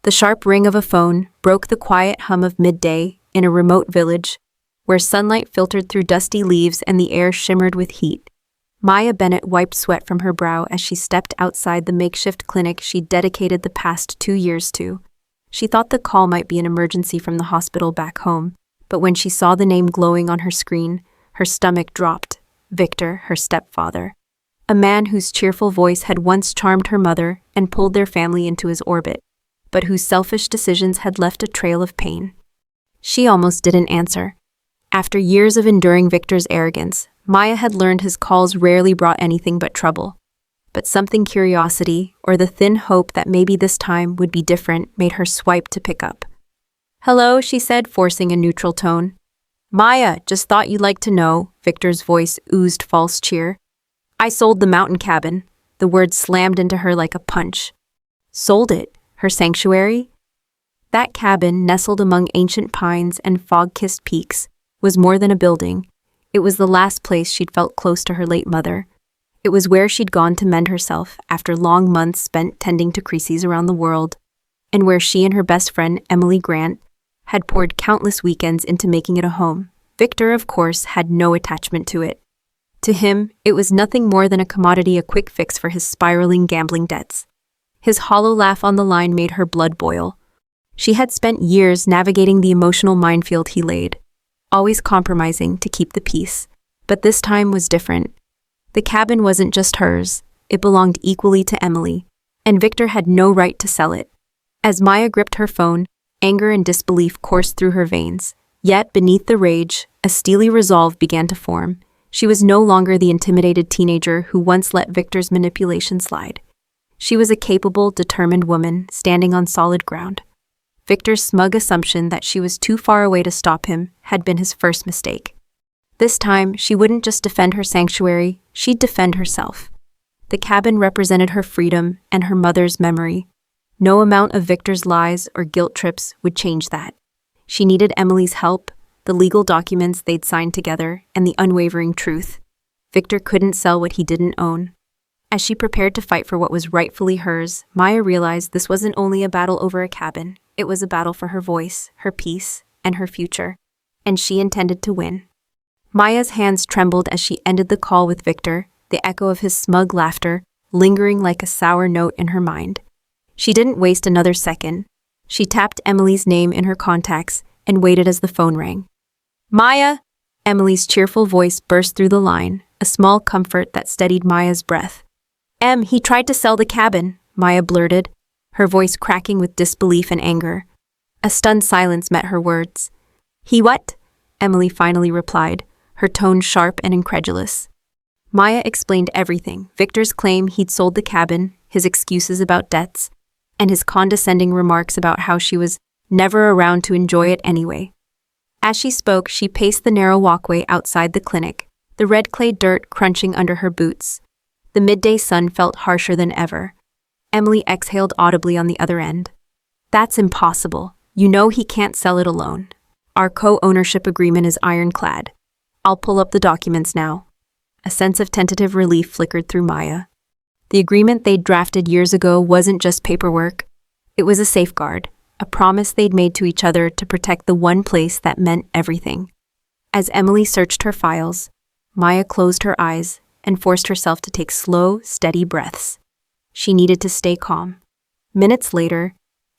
The sharp ring of a phone broke the quiet hum of midday in a remote village, where sunlight filtered through dusty leaves and the air shimmered with heat. Maya Bennett wiped sweat from her brow as she stepped outside the makeshift clinic she'd dedicated the past 2 years to. She thought the call might be an emergency from the hospital back home, but when she saw the name glowing on her screen, her stomach dropped. Victor, her stepfather. A man whose cheerful voice had once charmed her mother and pulled their family into his orbit, but whose selfish decisions had left a trail of pain. She almost didn't answer. After years of enduring Victor's arrogance, Maya had learned his calls rarely brought anything but trouble. But something curiosity, or the thin hope that maybe this time would be different, made her swipe to pick up. "Hello," she said, forcing a neutral tone. "Maya, just thought you'd like to know," Victor's voice oozed false cheer. "I sold the mountain cabin." The word slammed into her like a punch. Sold it? Her sanctuary? That cabin, nestled among ancient pines and fog-kissed peaks, was more than a building. It was the last place she'd felt close to her late mother. It was where she'd gone to mend herself after long months spent tending to crises around the world, and where she and her best friend, Emily Grant, had poured countless weekends into making it a home. Victor, of course, had no attachment to it. To him, it was nothing more than a commodity, a quick fix for his spiraling gambling debts. His hollow laugh on the line made her blood boil. She had spent years navigating the emotional minefield he laid, always compromising to keep the peace. But this time was different. The cabin wasn't just hers, it belonged equally to Emily, and Victor had no right to sell it. As Maya gripped her phone, anger and disbelief coursed through her veins. Yet, beneath the rage, a steely resolve began to form. She was no longer the intimidated teenager who once let Victor's manipulation slide. She was a capable, determined woman standing on solid ground. Victor's smug assumption that she was too far away to stop him had been his first mistake. This time, she wouldn't just defend her sanctuary, she'd defend herself. The cabin represented her freedom and her mother's memory. No amount of Victor's lies or guilt trips would change that. She needed Emily's help, the legal documents they'd signed together, and the unwavering truth. Victor couldn't sell what he didn't own. As she prepared to fight for what was rightfully hers, Maya realized this wasn't only a battle over a cabin, it was a battle for her voice, her peace, and her future. And she intended to win. Maya's hands trembled as she ended the call with Victor, the echo of his smug laughter lingering like a sour note in her mind. She didn't waste another second. She tapped Emily's name in her contacts and waited as the phone rang. "Maya!" Emily's cheerful voice burst through the line, a small comfort that steadied Maya's breath. He tried to sell the cabin," Maya blurted, her voice cracking with disbelief and anger. A stunned silence met her words. "He what?" Emily finally replied, her tone sharp and incredulous. Maya explained everything: Victor's claim he'd sold the cabin, his excuses about debts, and his condescending remarks about how she was never around to enjoy it anyway. As she spoke, she paced the narrow walkway outside the clinic, the red clay dirt crunching under her boots. The midday sun felt harsher than ever. Emily exhaled audibly on the other end. "That's impossible. You know he can't sell it alone. Our co-ownership agreement is ironclad. I'll pull up the documents now." A sense of tentative relief flickered through Maya. The agreement they'd drafted years ago wasn't just paperwork. It was a safeguard, a promise they'd made to each other to protect the one place that meant everything. As Emily searched her files, Maya closed her eyes and forced herself to take slow, steady breaths. She needed to stay calm. Minutes later,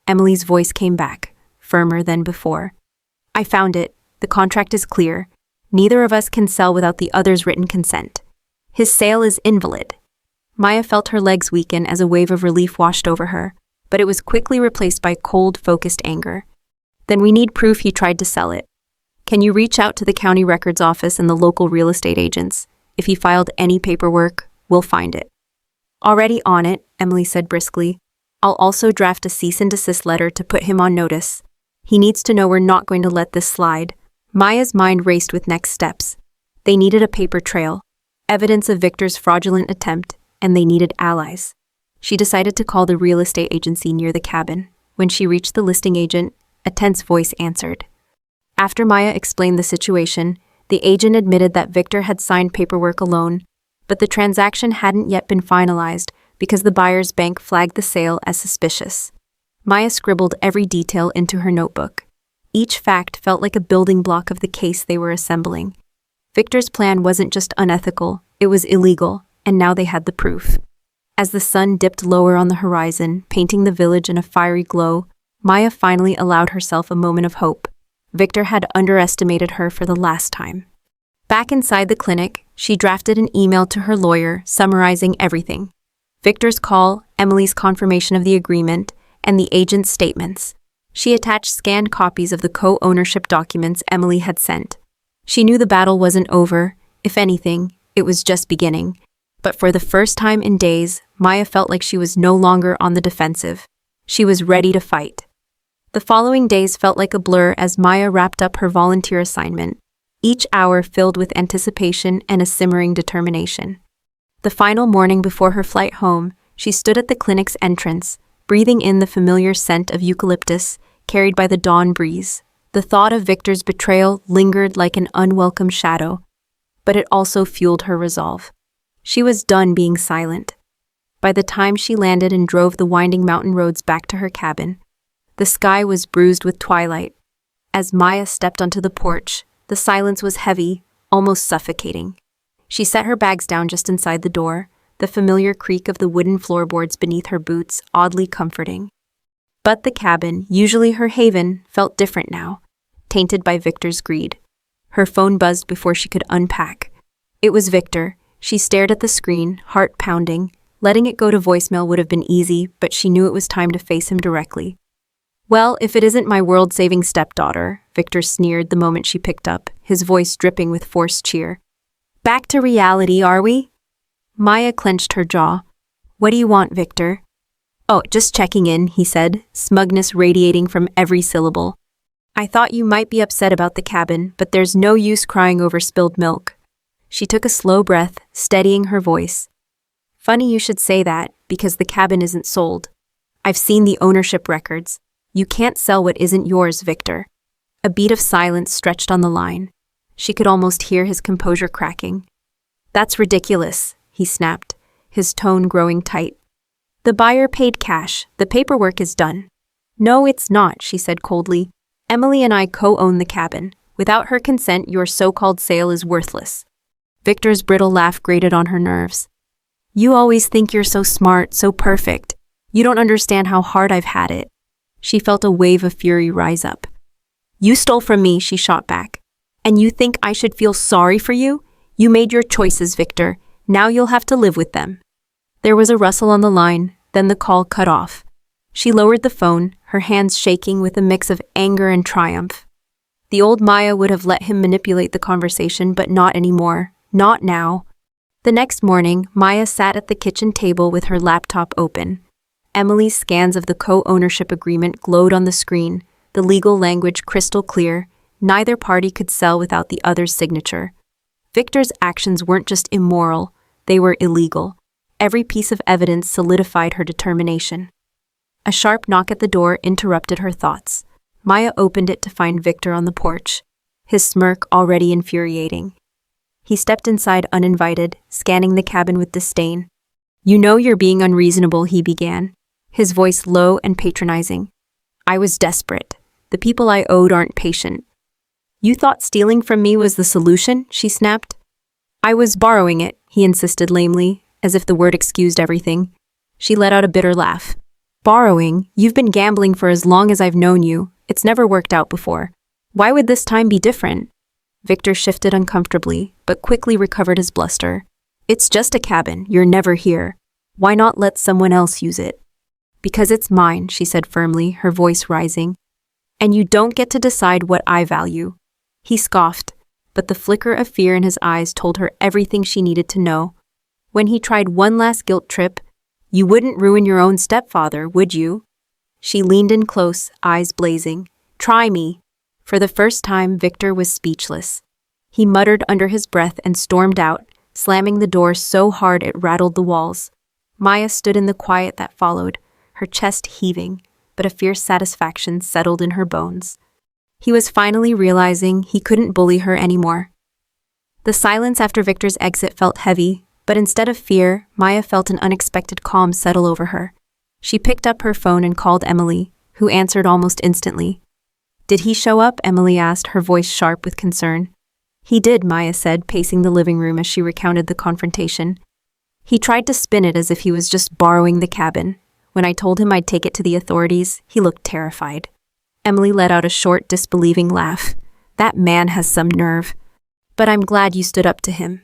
Emily's voice came back, firmer than before. "I found it. The contract is clear. Neither of us can sell without the other's written consent. His sale is invalid." Maya felt her legs weaken as a wave of relief washed over her, but it was quickly replaced by cold, focused anger. "Then we need proof he tried to sell it. Can you reach out to the county records office and the local real estate agents? If he filed any paperwork, we'll find it." "Already on it," Emily said briskly. "I'll also draft a cease and desist letter to put him on notice. He needs to know we're not going to let this slide." Maya's mind raced with next steps. They needed a paper trail, evidence of Victor's fraudulent attempt, and they needed allies. She decided to call the real estate agency near the cabin. When she reached the listing agent, a tense voice answered. After Maya explained the situation, the agent admitted that Victor had signed paperwork alone, but the transaction hadn't yet been finalized because the buyer's bank flagged the sale as suspicious. Maya scribbled every detail into her notebook. Each fact felt like a building block of the case they were assembling. Victor's plan wasn't just unethical, it was illegal, and now they had the proof. As the sun dipped lower on the horizon, painting the village in a fiery glow, Maya finally allowed herself a moment of hope. Victor had underestimated her for the last time. Back inside the clinic, she drafted an email to her lawyer summarizing everything. Victor's call, Emily's confirmation of the agreement, and the agent's statements. She attached scanned copies of the co-ownership documents Emily had sent. She knew the battle wasn't over. If anything, it was just beginning. But for the first time in days, Maya felt like she was no longer on the defensive. She was ready to fight. The following days felt like a blur as Maya wrapped up her volunteer assignment, each hour filled with anticipation and a simmering determination. The final morning before her flight home, she stood at the clinic's entrance, breathing in the familiar scent of eucalyptus carried by the dawn breeze. The thought of Victor's betrayal lingered like an unwelcome shadow, but it also fueled her resolve. She was done being silent. By the time she landed and drove the winding mountain roads back to her cabin, the sky was bruised with twilight. As Maya stepped onto the porch, the silence was heavy, almost suffocating. She set her bags down just inside the door, the familiar creak of the wooden floorboards beneath her boots oddly comforting. But the cabin, usually her haven, felt different now, tainted by Victor's greed. Her phone buzzed before she could unpack. It was Victor. She stared at the screen, heart pounding. Letting it go to voicemail would have been easy, but she knew it was time to face him directly. "Well, if it isn't my world-saving stepdaughter," Victor sneered the moment she picked up, his voice dripping with forced cheer. "Back to reality, are we?" Maya clenched her jaw. "What do you want, Victor?" "Oh, just checking in," he said, smugness radiating from every syllable. "I thought you might be upset about the cabin, but there's no use crying over spilled milk." She took a slow breath, steadying her voice. "Funny you should say that, because the cabin isn't sold. I've seen the ownership records. You can't sell what isn't yours, Victor." A beat of silence stretched on the line. She could almost hear his composure cracking. "That's ridiculous," he snapped, his tone growing tight. "The buyer paid cash. The paperwork is done." "No, it's not," she said coldly. "Emily and I co-own the cabin. Without her consent, your so-called sale is worthless." Victor's brittle laugh grated on her nerves. "You always think you're so smart, so perfect. You don't understand how hard I've had it." She felt a wave of fury rise up. "You stole from me," she shot back. "And you think I should feel sorry for you? You made your choices, Victor. Now you'll have to live with them." There was a rustle on the line, then the call cut off. She lowered the phone, her hands shaking with a mix of anger and triumph. The old Maya would have let him manipulate the conversation, but not anymore. Not now. The next morning, Maya sat at the kitchen table with her laptop open. Emily's scans of the co-ownership agreement glowed on the screen, the legal language crystal clear. Neither party could sell without the other's signature. Victor's actions weren't just immoral, they were illegal. Every piece of evidence solidified her determination. A sharp knock at the door interrupted her thoughts. Maya opened it to find Victor on the porch, his smirk already infuriating. He stepped inside uninvited, scanning the cabin with disdain. "You know you're being unreasonable," he began, his voice low and patronizing. "I was desperate. The people I owed aren't patient." "You thought stealing from me was the solution?" she snapped. "I was borrowing it," he insisted lamely, as if the word excused everything. She let out a bitter laugh. "Borrowing? You've been gambling for as long as I've known you. It's never worked out before. Why would this time be different?" Victor shifted uncomfortably, but quickly recovered his bluster. "It's just a cabin. You're never here. Why not let someone else use it?" "Because it's mine," she said firmly, her voice rising. "And you don't get to decide what I value." He scoffed, but the flicker of fear in his eyes told her everything she needed to know. When he tried one last guilt trip, "You wouldn't ruin your own stepfather, would you?" She leaned in close, eyes blazing. "Try me." For the first time, Victor was speechless. He muttered under his breath and stormed out, slamming the door so hard it rattled the walls. Maya stood in the quiet that followed, her chest heaving, but a fierce satisfaction settled in her bones. He was finally realizing he couldn't bully her anymore. The silence after Victor's exit felt heavy, but instead of fear, Maya felt an unexpected calm settle over her. She picked up her phone and called Emily, who answered almost instantly. Did he show up? Emily asked, her voice sharp with concern. He did, Maya said, pacing the living room as she recounted the confrontation. He tried to spin it as if he was just borrowing the cabin. When I told him I'd take it to the authorities, he looked terrified. Emily let out a short, disbelieving laugh. That man has some nerve. But I'm glad you stood up to him.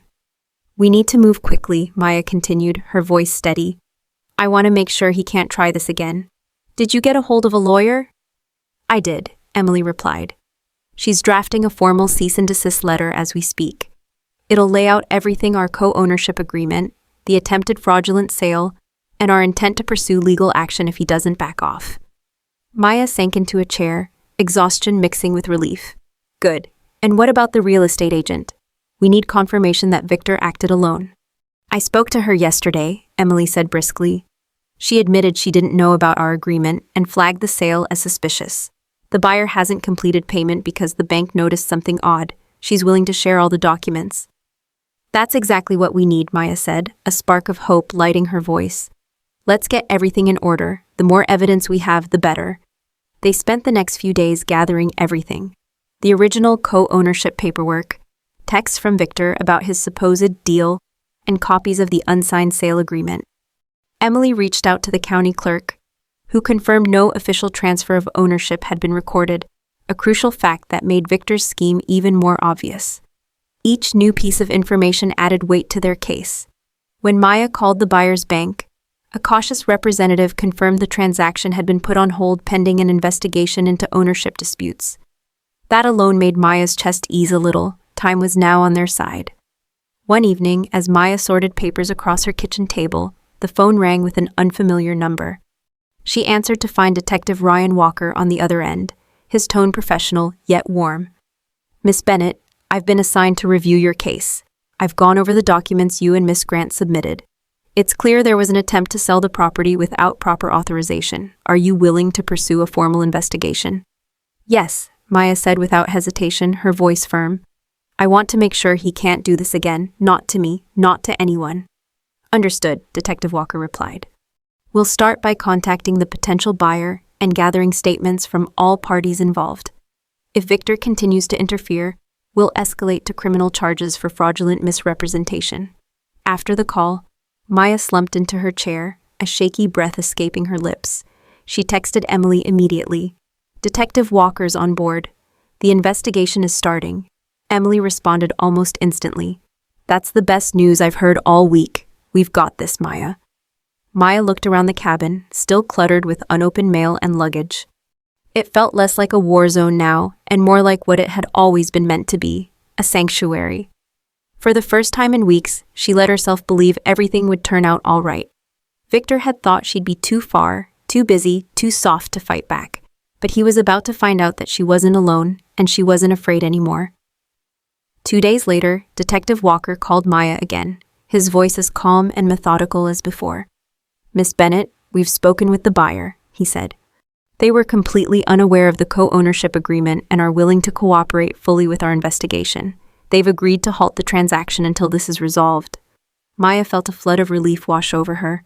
We need to move quickly, Maya continued, her voice steady. I want to make sure he can't try this again. Did you get a hold of a lawyer? I did, Emily replied. She's drafting a formal cease and desist letter as we speak. It'll lay out everything: our co-ownership agreement, the attempted fraudulent sale, and our intent to pursue legal action if he doesn't back off. Maya sank into a chair, exhaustion mixing with relief. Good. And what about the real estate agent? We need confirmation that Victor acted alone. I spoke to her yesterday, Emily said briskly. She admitted she didn't know about our agreement and flagged the sale as suspicious. The buyer hasn't completed payment because the bank noticed something odd. She's willing to share all the documents. That's exactly what we need, Maya said, a spark of hope lighting her voice. Let's get everything in order. The more evidence we have, the better. They spent the next few days gathering everything. The original co-ownership paperwork, texts from Victor about his supposed deal, and copies of the unsigned sale agreement. Emily reached out to the county clerk, who confirmed no official transfer of ownership had been recorded, a crucial fact that made Victor's scheme even more obvious. Each new piece of information added weight to their case. When Maya called the buyer's bank, a cautious representative confirmed the transaction had been put on hold pending an investigation into ownership disputes. That alone made Maya's chest ease a little. Time was now on their side. One evening, as Maya sorted papers across her kitchen table, the phone rang with an unfamiliar number. She answered to find Detective Ryan Walker on the other end, his tone professional yet warm. Miss Bennett, I've been assigned to review your case. I've gone over the documents you and Miss Grant submitted. It's clear there was an attempt to sell the property without proper authorization. Are you willing to pursue a formal investigation? Yes, Maya said without hesitation, her voice firm. I want to make sure he can't do this again, not to me, not to anyone. Understood, Detective Walker replied. We'll start by contacting the potential buyer and gathering statements from all parties involved. If Victor continues to interfere, we'll escalate to criminal charges for fraudulent misrepresentation. After the call, Maya slumped into her chair, a shaky breath escaping her lips. She texted Emily immediately. Detective Walker's on board. The investigation is starting. Emily responded almost instantly. That's the best news I've heard all week. We've got this, Maya. Maya looked around the cabin, still cluttered with unopened mail and luggage. It felt less like a war zone now, and more like what it had always been meant to be, a sanctuary. For the first time in weeks, she let herself believe everything would turn out all right. Victor had thought she'd be too far, too busy, too soft to fight back. But he was about to find out that she wasn't alone, and she wasn't afraid anymore. 2 days later, Detective Walker called Maya again, his voice as calm and methodical as before. Miss Bennett, we've spoken with the buyer, he said. They were completely unaware of the co-ownership agreement and are willing to cooperate fully with our investigation. They've agreed to halt the transaction until this is resolved. Maya felt a flood of relief wash over her.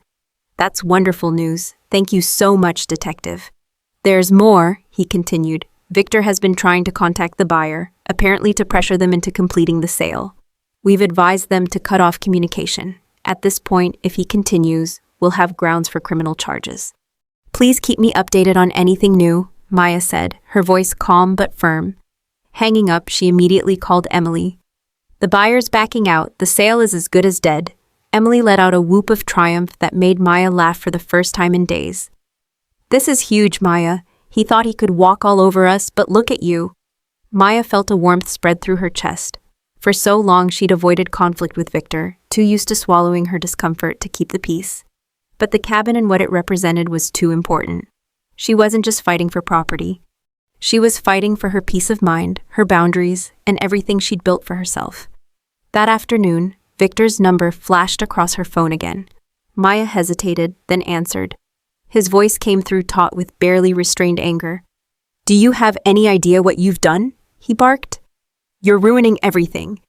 That's wonderful news. Thank you so much, Detective. There's more, he continued. Victor has been trying to contact the buyer, apparently to pressure them into completing the sale. We've advised them to cut off communication. At this point, if he continues, we'll have grounds for criminal charges. Please keep me updated on anything new, Maya said, her voice calm but firm. Hanging up, she immediately called Emily. The buyer's backing out. The sale is as good as dead. Emily let out a whoop of triumph that made Maya laugh for the first time in days. This is huge, Maya. He thought he could walk all over us, but look at you. Maya felt a warmth spread through her chest. For so long she'd avoided conflict with Victor, too used to swallowing her discomfort to keep the peace. But the cabin and what it represented was too important. She wasn't just fighting for property. She was fighting for her peace of mind, her boundaries, and everything she'd built for herself. That afternoon, Victor's number flashed across her phone again. Maya hesitated, then answered. His voice came through taut with barely restrained anger. Do you have any idea what you've done? He barked. You're ruining everything.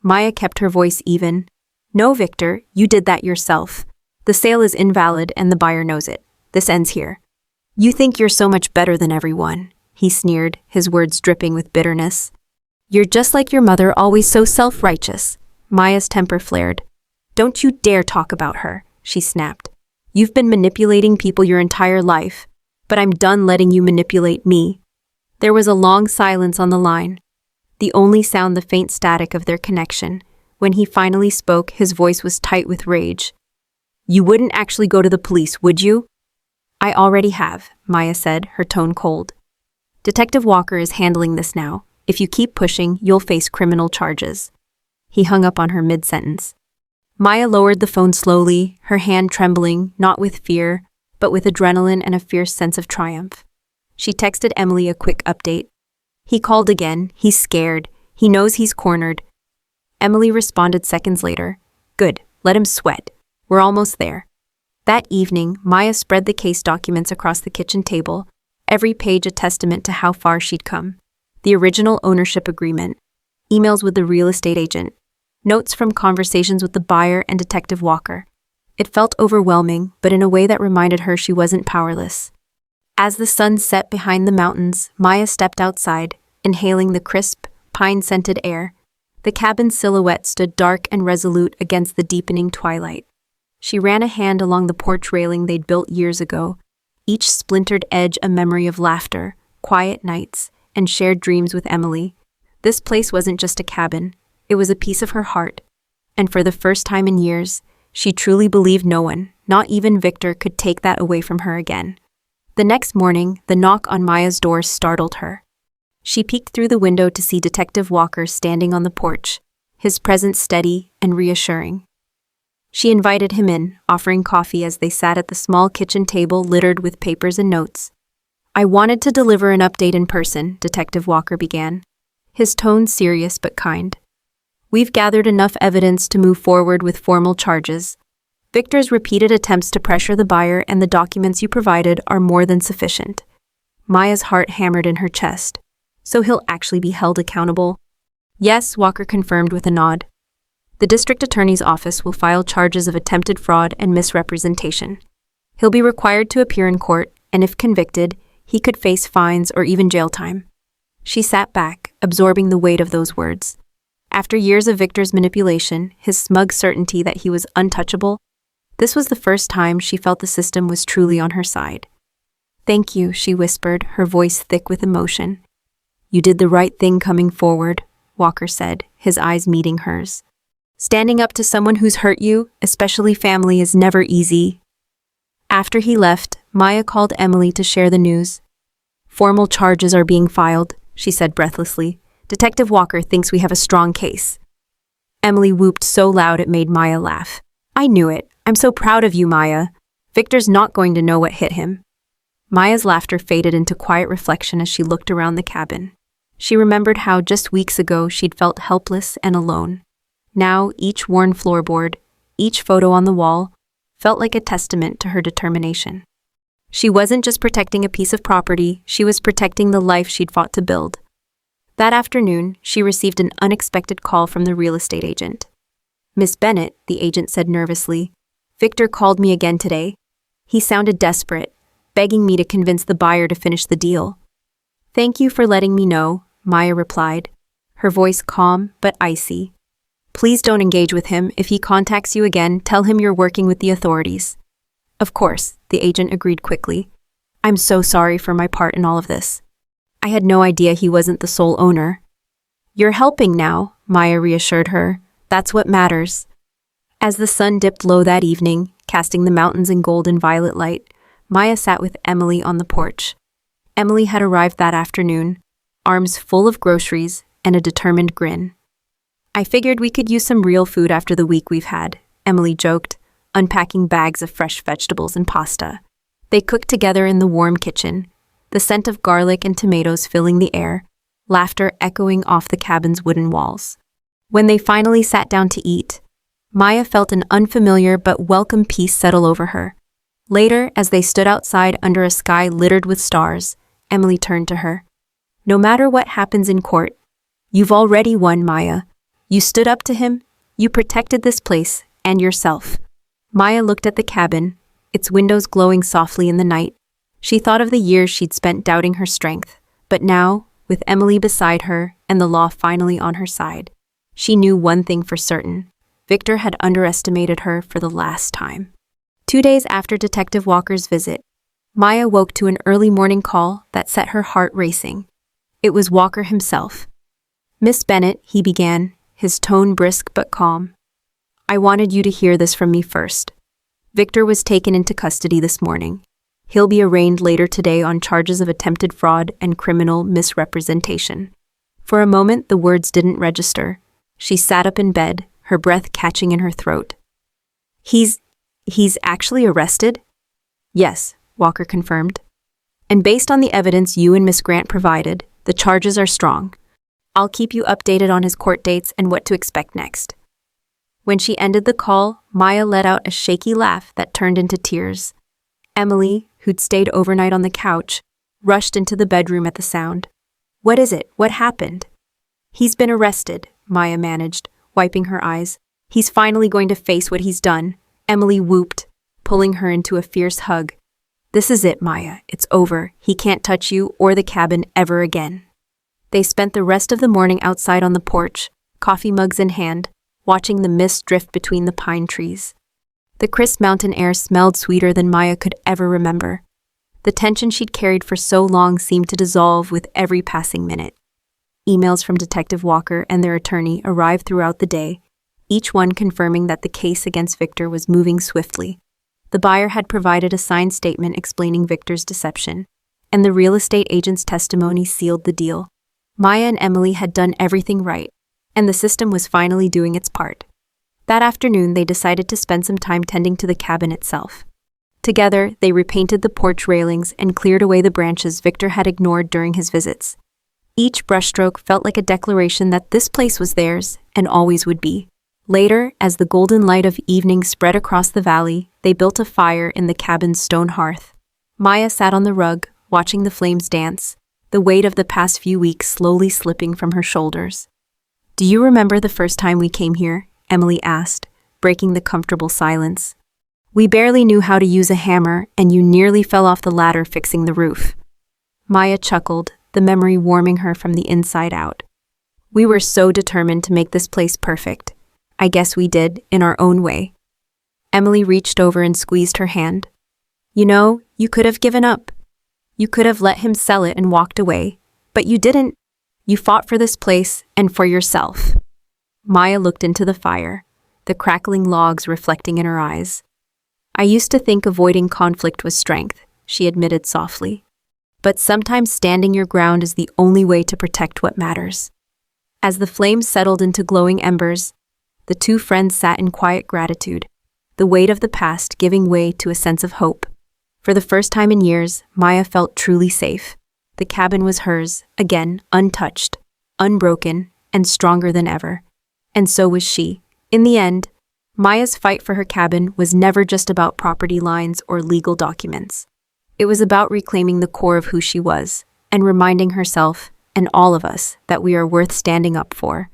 Maya kept her voice even. No, Victor, you did that yourself. The sale is invalid and the buyer knows it. This ends here. You think you're so much better than everyone, he sneered, his words dripping with bitterness. You're just like your mother, always so self-righteous. Maya's temper flared. Don't you dare talk about her, she snapped. You've been manipulating people your entire life, but I'm done letting you manipulate me. There was a long silence on the line, the only sound the faint static of their connection. When he finally spoke, his voice was tight with rage. You wouldn't actually go to the police, would you? I already have, Maya said, her tone cold. Detective Walker is handling this now. If you keep pushing, you'll face criminal charges. He hung up on her mid-sentence. Maya lowered the phone slowly, her hand trembling, not with fear, but with adrenaline and a fierce sense of triumph. She texted Emily a quick update. He called again. He's scared. He knows he's cornered. Emily responded seconds later. Good, let him sweat. We're almost there. That evening, Maya spread the case documents across the kitchen table, every page a testament to how far she'd come. The original ownership agreement, emails with the real estate agent, notes from conversations with the buyer and Detective Walker. It felt overwhelming, but in a way that reminded her she wasn't powerless. As the sun set behind the mountains, Maya stepped outside, inhaling the crisp, pine-scented air. The cabin's silhouette stood dark and resolute against the deepening twilight. She ran a hand along the porch railing they'd built years ago, each splintered edge a memory of laughter, quiet nights, and shared dreams with Emily. This place wasn't just a cabin, it was a piece of her heart. And for the first time in years, she truly believed no one, not even Victor, could take that away from her again. The next morning, the knock on Maya's door startled her. She peeked through the window to see Detective Walker standing on the porch, his presence steady and reassuring. She invited him in, offering coffee as they sat at the small kitchen table littered with papers and notes. I wanted to deliver an update in person, Detective Walker began, his tone serious but kind. We've gathered enough evidence to move forward with formal charges. Victor's repeated attempts to pressure the buyer and the documents you provided are more than sufficient. Maya's heart hammered in her chest. So he'll actually be held accountable? Yes, Walker confirmed with a nod. The district attorney's office will file charges of attempted fraud and misrepresentation. He'll be required to appear in court, and if convicted, he could face fines or even jail time. She sat back, absorbing the weight of those words. After years of Victor's manipulation, his smug certainty that he was untouchable, this was the first time she felt the system was truly on her side. Thank you, she whispered, her voice thick with emotion. You did the right thing coming forward, Walker said, his eyes meeting hers. Standing up to someone who's hurt you, especially family, is never easy. After he left, Maya called Emily to share the news. Formal charges are being filed, she said breathlessly. Detective Walker thinks we have a strong case. Emily whooped so loud it made Maya laugh. I knew it. I'm so proud of you, Maya. Victor's not going to know what hit him. Maya's laughter faded into quiet reflection as she looked around the cabin. She remembered how just weeks ago she'd felt helpless and alone. Now, each worn floorboard, each photo on the wall, felt like a testament to her determination. She wasn't just protecting a piece of property, she was protecting the life she'd fought to build. That afternoon, she received an unexpected call from the real estate agent. Miss Bennett, the agent said nervously, Victor called me again today. He sounded desperate, begging me to convince the buyer to finish the deal. Thank you for letting me know, Maya replied, her voice calm but icy. Please don't engage with him. If he contacts you again, tell him you're working with the authorities. Of course, the agent agreed quickly. I'm so sorry for my part in all of this. I had no idea he wasn't the sole owner. You're helping now, Maya reassured her. That's what matters. As the sun dipped low that evening, casting the mountains in golden violet light, Maya sat with Emily on the porch. Emily had arrived that afternoon, arms full of groceries and a determined grin. I figured we could use some real food after the week we've had, Emily joked, unpacking bags of fresh vegetables and pasta. They cooked together in the warm kitchen, the scent of garlic and tomatoes filling the air, laughter echoing off the cabin's wooden walls. When they finally sat down to eat, Maya felt an unfamiliar but welcome peace settle over her. Later, as they stood outside under a sky littered with stars, Emily turned to her. No matter what happens in court, you've already won, Maya. You stood up to him, you protected this place, and yourself. Maya looked at the cabin, its windows glowing softly in the night. She thought of the years she'd spent doubting her strength, but now, with Emily beside her and the law finally on her side, she knew one thing for certain. Victor had underestimated her for the last time. 2 days after Detective Walker's visit, Maya woke to an early morning call that set her heart racing. It was Walker himself. "Miss Bennett," he began, his tone brisk but calm. "I wanted you to hear this from me first. Victor was taken into custody this morning. He'll be arraigned later today on charges of attempted fraud and criminal misrepresentation." For a moment, the words didn't register. She sat up in bed, her breath catching in her throat. He's actually arrested?" "Yes," Walker confirmed. "And based on the evidence you and Miss Grant provided, the charges are strong. I'll keep you updated on his court dates and what to expect next." When she ended the call, Maya let out a shaky laugh that turned into tears. Emily, who'd stayed overnight on the couch, rushed into the bedroom at the sound. "What is it? What happened?" "He's been arrested," Maya managed, wiping her eyes. "He's finally going to face what he's done," Emily whooped, pulling her into a fierce hug. "This is it, Maya. It's over. He can't touch you or the cabin ever again." They spent the rest of the morning outside on the porch, coffee mugs in hand, watching the mist drift between the pine trees. The crisp mountain air smelled sweeter than Maya could ever remember. The tension she'd carried for so long seemed to dissolve with every passing minute. Emails from Detective Walker and their attorney arrived throughout the day, each one confirming that the case against Victor was moving swiftly. The buyer had provided a signed statement explaining Victor's deception, and the real estate agent's testimony sealed the deal. Maya and Emily had done everything right, and the system was finally doing its part. That afternoon, they decided to spend some time tending to the cabin itself. Together, they repainted the porch railings and cleared away the branches Victor had ignored during his visits. Each brushstroke felt like a declaration that this place was theirs and always would be. Later, as the golden light of evening spread across the valley, they built a fire in the cabin's stone hearth. Maya sat on the rug, watching the flames dance, the weight of the past few weeks slowly slipping from her shoulders. "Do you remember the first time we came here?" Emily asked, breaking the comfortable silence. "We barely knew how to use a hammer, and you nearly fell off the ladder fixing the roof." Maya chuckled, the memory warming her from the inside out. "We were so determined to make this place perfect. I guess we did, in our own way." Emily reached over and squeezed her hand. "You know, you could have given up. You could have let him sell it and walked away, but you didn't. You fought for this place and for yourself." Maya looked into the fire, the crackling logs reflecting in her eyes. "I used to think avoiding conflict was strength," she admitted softly. "But sometimes standing your ground is the only way to protect what matters." As the flames settled into glowing embers, the two friends sat in quiet gratitude, the weight of the past giving way to a sense of hope. For the first time in years, Maya felt truly safe. The cabin was hers, again, untouched, unbroken, and stronger than ever. And so was she. In the end, Maya's fight for her cabin was never just about property lines or legal documents. It was about reclaiming the core of who she was, and reminding herself, and all of us, that we are worth standing up for.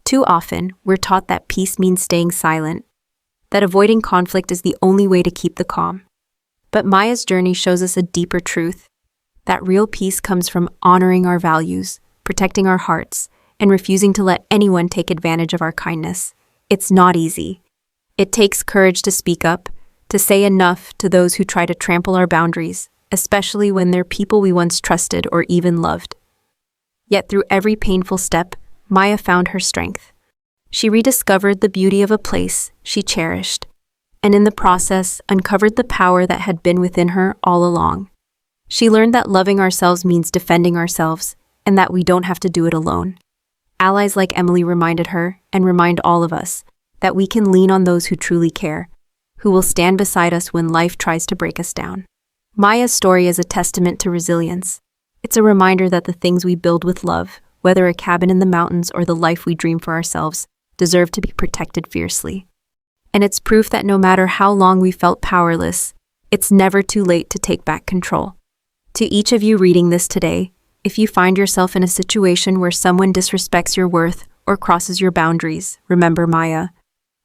Too often, we're taught that peace means staying silent, that avoiding conflict is the only way to keep the calm. But Maya's journey shows us a deeper truth, that real peace comes from honoring our values, protecting our hearts, and refusing to let anyone take advantage of our kindness. It's not easy. It takes courage to speak up, to say enough to those who try to trample our boundaries, especially when they're people we once trusted or even loved. Yet through every painful step, Maya found her strength. She rediscovered the beauty of a place she cherished, and in the process uncovered the power that had been within her all along. She learned that loving ourselves means defending ourselves, and that we don't have to do it alone. Allies like Emily reminded her, and remind all of us, that we can lean on those who truly care, who will stand beside us when life tries to break us down. Maya's story is a testament to resilience. It's a reminder that the things we build with love, whether a cabin in the mountains or the life we dream for ourselves, deserve to be protected fiercely. And it's proof that no matter how long we felt powerless, it's never too late to take back control. To each of you reading this today, if you find yourself in a situation where someone disrespects your worth or crosses your boundaries, remember Maya.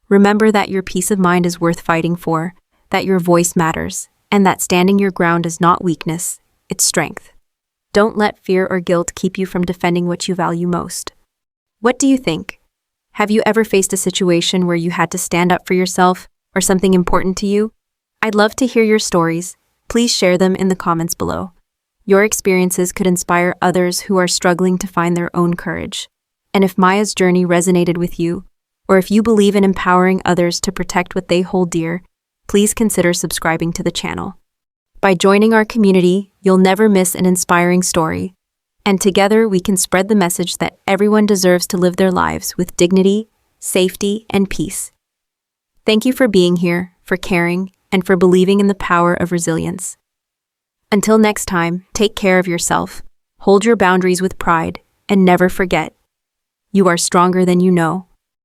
Remember that your peace of mind is worth fighting for, that your voice matters, and that standing your ground is not weakness, it's strength. Don't let fear or guilt keep you from defending what you value most. What do you think? Have you ever faced a situation where you had to stand up for yourself or something important to you? I'd love to hear your stories. Please share them in the comments below. Your experiences could inspire others who are struggling to find their own courage. And if Maya's journey resonated with you, or if you believe in empowering others to protect what they hold dear, please consider subscribing to the channel. By joining our community, you'll never miss an inspiring story. And together we can spread the message that everyone deserves to live their lives with dignity, safety, and peace. Thank you for being here, for caring, and for believing in the power of resilience. Until next time, take care of yourself, hold your boundaries with pride, and never forget, you are stronger than you know.